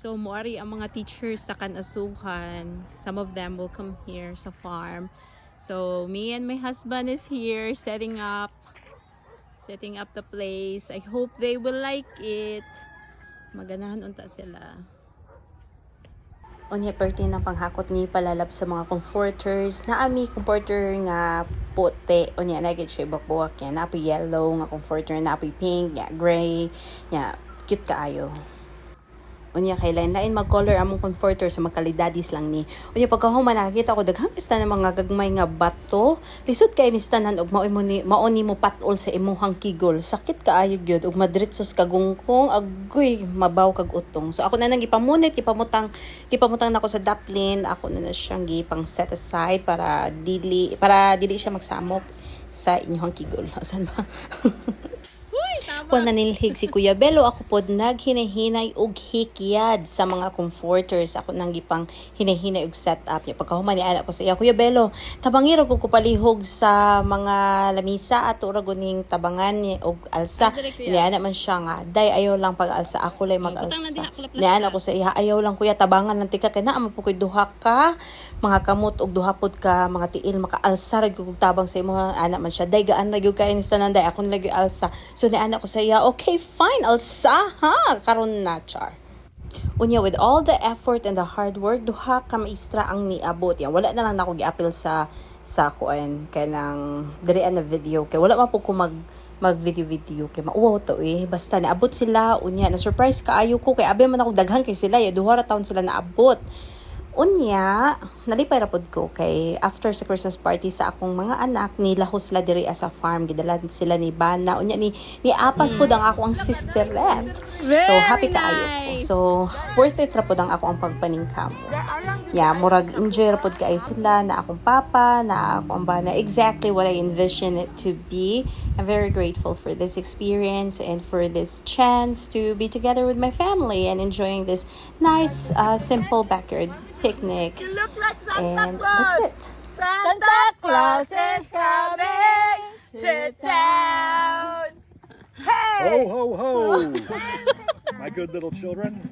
So, moari ang mga teachers sa kanasuhan. Some of them will come here sa farm. So, me and my husband is here setting up the place. I hope they will like it. Maganahan unta sila. Unya perti ng panghakot ni palalab sa mga comforters na ami comforter nga puti unya nagit siya buwak yan na yellow nga comforter na pink ya gray ya cute kaayo. Unya kay lain mag-color among comforter sa magkalidadis lang ni. Unya pagkahuman nakita ko daghang ista ng mga gagmay nga bato. Lisod kay ni tanan og mao ni mo patol sa imuhang kigol. Sakit kaayo gyud og madritsos kagungkong agoy mabaw kag utong. So ako na nang gipamunit gipamutang nako sa daplin. Ako na siyang gipang set aside para dili siya magsamok sa inyong kigol. Saan ba? Kung nanilhig si Kuya Bello, ako pod naghinahinay og hikyad sa mga comforters. Ako nang gipang hinahinay og setup niya. Pagkahuman ni anak ko sa iya, Kuya Bello, tabangiro ko palihog sa mga lamisa at uragoning tabangan ni og alsa. Ni anak man siya nga, day ayaw lang pag-alsa, ako lay mag-alsa. Ni anak ko sa iya, ayaw lang kuya tabangan ng tika kay naa mo po koy duha ka mga kamot og duha pod ka mga tiil maka-alsa ra gyud tabang sa imo. Anak man siya, day gaan ra gyud kay ni sananday ako lagi alsa. So ni anak ko sa iya, okay fine alsa ha karon na char. Unya with all the effort and the hard work duha ka maestra ang niabot yan. Wala na lang nako gi-appeal sa kuan kanang diri na video kay wala man po ko mag video kay mauwaw to basta naabot sila unya na surprise kaayo ko kay abi man ako daghan kay sila duha ra taon sila naabot. Unya, nalipay ra pod ko kay after sa Christmas party sa akong mga anak nilahos sila diri sa farm gidalan sila ni Bana unya ni apas pod ang ako ang sisterette. So happy kaayo ko. So worth it ra pod ang ako ang pagpaningkamot. Yeah, murag enjoy ra pod kaayo sila na akong papa na akong Bana exactly what I envisioned it to be. I'm very grateful for this experience and for this chance to be together with my family and enjoying this nice simple backyard picnic. You look like Santa And Claus. that's it. Santa Claus is coming to town. Hey! Ho, ho, ho! My good little children.